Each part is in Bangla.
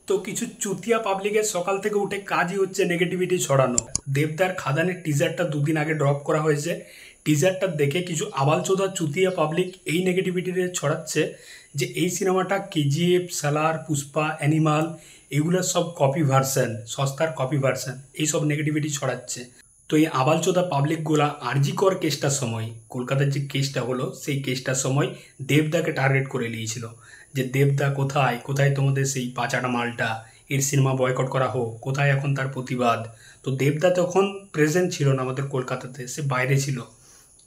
তো কিছু চুতিয়া পাবলিকের সকাল থেকে উঠে কাজই হচ্ছে নেগেটিভিটি ছড়ানো। দেবদার খাদানের টিজারটা দুদিন আগে ড্রপ করা হয়েছে। টিজারটা দেখে কিছু আবালচোদা চুতিয়া পাবলিক এই নেগেটিভিটিতে ছড়াচ্ছে যে এই সিনেমাটা কেজিএফ, সালার, পুষ্পা, অ্যানিমাল এগুলোর সব কপি ভার্সন, সস্তার কপি ভার্সন, এইসব নেগেটিভিটি ছড়াচ্ছে। তো এই আবালচোদা পাবলিকগুলা আরজি কর কেসটার সময়, কলকাতার যে কেসটা হলো সেই কেসটার সময় দেবদাকে টার্গেট করে নিয়েছিল যে দেবদা কোথায় কোথায় তোমাদের সেই পাচাটা মালটা, এর সিনেমা বয়কট করা হোক, কোথায় এখন তার প্রতিবাদ। তো দেবদা তখন প্রেজেন্ট ছিল না আমাদের কলকাতাতে, সে বাইরে ছিল।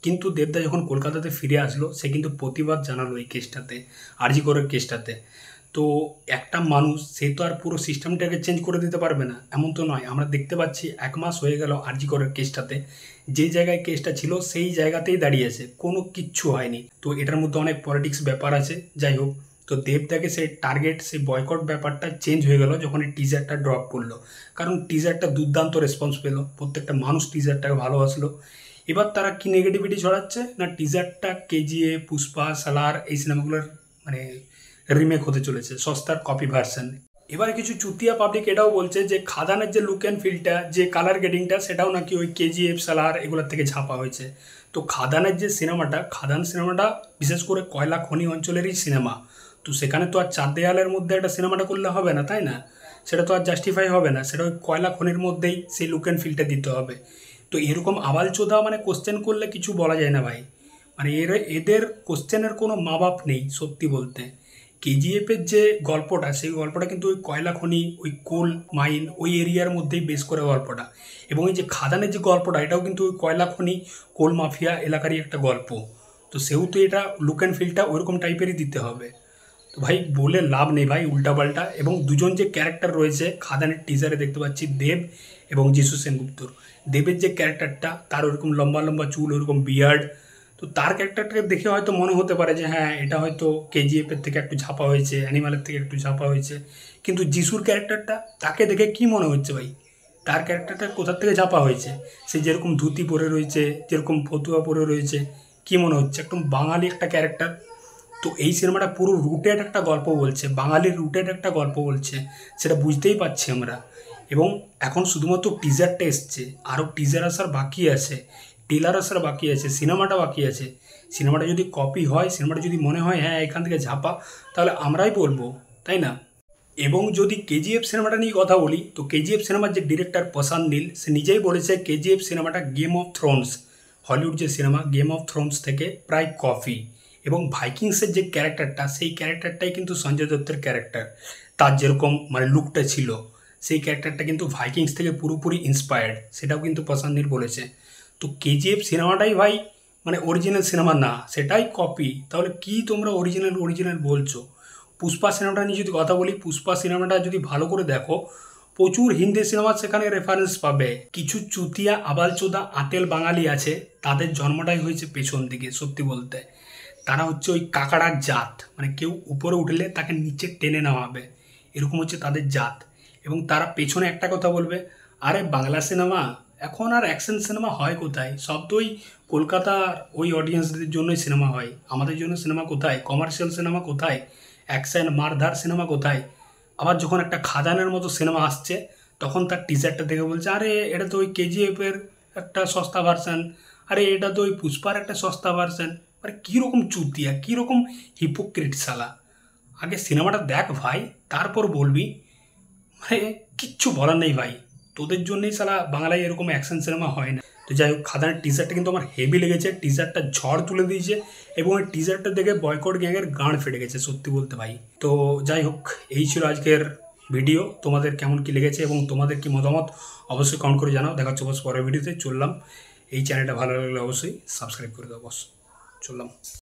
কিন্তু দেবদা যখন কলকাতাতে ফিরে আসলো সে কিন্তু প্রতিবাদ জানালো এই কেসটাতে, আরজি করের কেসটাতে। তো একটা মানুষ সে তো আর পুরো সিস্টেমটাকে চেঞ্জ করে দিতে পারবে না, এমন তো নয়। আমরা দেখতে পাচ্ছি 1 মাস হয়ে গেল আরজি করের কেসটাতে, যে জায়গায় কেসটা ছিল সেই জায়গাতেই দাঁড়িয়েছে, কোনো কিচ্ছু হয়নি। তো এটার মধ্যে অনেক পলিটিক্স ব্যাপার আছে, যাই হোক। তো দেবদাকে সেই টার্গেট, সেই বয়কট ব্যাপারটা চেঞ্জ হয়ে গেল যখন এই টিজারটা ড্রপ করলো, কারণ টিজারটা দুর্দান্ত রেসপন্স পেলো, প্রত্যেকটা মানুষ টিজারটাকে ভালোবাসলো। এবার তারা কি নেগেটিভিটি ছড়াচ্ছে না, টিজারটা কেজিএফ, পুষ্পা, সালার এই সিনেমাগুলোর মানে রিমেক হতে চলেছে, সস্তার কপি ভার্সন। এবারে কিছু চুতিয়া পাবলিক এটাও বলছে যে খাদানের যে লুক অ্যান্ড ফিলটা, যে কালার গ্রেডিংটা, সেটাও নাকি ওই কেজিএফ, সালার এগুলোর থেকে ছাপা হয়েছে। তো খাদানের যে সিনেমাটা, খাদান সিনেমাটা বিশেষ করে কয়লা খনি অঞ্চলেরই সিনেমা। তো সেখানে তো আর চার দেয়ালের মধ্যে একটা সিনেমাটা করলে হবে না, তাই না? সেটা তো আর জাস্টিফাই হবে না, সেটা ওই কয়লা খনির মধ্যেই সেই লুক অ্যান্ড ফিলটা দিতে হবে। তো এরকম আবালচোদা মানে কোশ্চেন করলে কিছু বলা যায় না ভাই, মানে এদের কোশ্চেনের কোনো মা বাপ নেই সত্যি বলতে। কেজিএফের যে গল্পটা, সেই গল্পটা কিন্তু ওই কয়লা খনি, ওই কোল মাইন, ওই এরিয়ার মধ্যেই বেস করে গল্পটা। এবং এই যে খাদানের যে গল্পটা, এটাও কিন্তু ওই কয়লা খনি, কোল মাফিয়া এলাকারই একটা গল্প। তো সেহেতু এটা লুক অ্যান্ড ফিলটা ওইরকম টাইপেরই দিতে হবে। তো ভাই বলে লাভ নেই ভাই উল্টাপাল্টা। এবং দুজন যে ক্যারেক্টার রয়েছে খাদানের টিজারে দেখতে পাচ্ছি, দেব এবং যিশু সেনগুপ্তর। দেবের যে ক্যারেক্টারটা, তার ওরকম লম্বা লম্বা চুল, ওরকম বিয়ার্ড। তো তার ক্যারেক্টারটাকে দেখে হয়তো মনে হতে পারে যে হ্যাঁ এটা হয়তো কেজিএফের থেকে একটু ছাপা হয়েছে, অ্যানিমালের থেকে একটু ছাপা হয়েছে। কিন্তু যিশুর ক্যারেক্টারটা, তাকে দেখে কি মনে হচ্ছে ভাই? তার ক্যারেক্টারটা কোথার থেকে ছাপা হয়েছে? সে যেরকম ধুতি পরে রয়েছে, যেরকম ফতুয়া পরে রয়েছে, কি মনে হচ্ছে? একদম বাঙালি একটা ক্যারেক্টার। তো এই সিনেমাটা পুরো রুটেড একটা গল্প বলছে, বাঙালির রুটেড একটা গল্প বলছে, সেটা বুঝতেই পারছি আমরা। এবং এখন শুধুমাত্র টিজারটা এসছে, আরও টিজার আসার বাকি আছে, ট্রেলার আসার বাকি আছে, সিনেমাটা বাকি আছে। সিনেমাটা যদি কপি হয়, সিনেমাটা যদি মনে হয় হ্যাঁ এখান থেকে ঝাপা, তাহলে আমরাই বলবো, তাই না? এবং যদি কেজিএফ সিনেমাটা নিয়ে কথা বলি, তো কেজিএফ সিনেমার যে ডিরেক্টর প্রশান্ত নীল, সে নিজেই বলেছে কেজিএফ সিনেমাটা গেম অফ থ্রোনস, হলিউড যে সিনেমা গেম অফ থ্রোনস থেকে প্রায় কপি। এবং ভাইকিংসের যে ক্যারেক্টারটা, সেই ক্যারেক্টারটাই কিন্তু সঞ্জয় দত্তের ক্যারেক্টার। তার যেরকম মানে লুকটা ছিল, সেই ক্যারেক্টারটা কিন্তু ভাইকিংস থেকে পুরোপুরি ইন্সপায়ার্ড, সেটাও কিন্তু প্রশান্ত নীল বলেছে। তো কেজিএফ সিনেমাটাই ভাই মানে অরিজিনাল সিনেমা না, সেটাই কপি। তাহলে কি তোমরা অরিজিনাল অরিজিনাল বলছো? পুষ্পা সিনেমাটা নিয়ে যদি কথা বলি, পুষ্পা সিনেমাটা যদি ভালো করে দেখো, প্রচুর হিন্দি সিনেমা সেখানে রেফারেন্স পাবে। কিছু চুতিয়া আবালচোদা আতেল বাঙালি আছে, তাদের জন্মটাই হয়েছে পেছন দিকে সত্যি বলতে। তারা হচ্ছে ওই কাকাড়ার জাত, মানে কেউ উপরে উঠলে তাকে নিচে টেনে নেওয়া হবে, এরকম হচ্ছে তাদের জাত। এবং তারা পেছনে একটা কথা বলবে, আরে বাংলা সিনেমা এখন আর অ্যাকশন সিনেমা হয় কোথায়? সব তো ওই কলকাতার ওই অডিয়েন্সদের জন্যই সিনেমা হয়, আমাদের জন্য সিনেমা কোথায়? কমার্শিয়াল সিনেমা কোথায়? অ্যাকশন মারধার সিনেমা কোথায়? আবার যখন একটা খাদানের মতো সিনেমা আসছে, তখন তার টিজারটা দেখে বলছে আরে এটা তো ওই কেজিএফের একটা সস্তা ভার্সান, আরে এটা তো ওই পুষ্পার একটা সস্তা ভার্সান। মানে কীরকম চুতিয়া, কীরকম হিপোক্রিট শালা! আগে সিনেমাটা দেখ ভাই, তারপর বলবি। মানে কিচ্ছু বলার নেই ভাই, তোদের জন্যই শালা বাংলায় এরকম অ্যাকশন সিনেমা হয় না। তো যাই হোক, খাদানের টিজারটা কিন্তু আমার হেভি লেগেছে, টিজারটা ঝড় তুলে দিয়েছে। এবং এই টিজারটা দেখে বয়কট গ্যাংয়ের গাঁড় ফেটে গেছে সত্যি বলতে ভাই। তো যাই হোক, এই ছিল আজকের ভিডিও। তোমাদের কেমন কি লেগেছে এবং তোমাদের কি মতামত অবশ্যই কমেন্ট করে জানাও। দেখা হচ্ছে বস পরের ভিডিওতে। চললাম, এই চ্যানেলটা ভালো লাগলে অবশ্যই সাবস্ক্রাইব করে দাও বস। চললাম।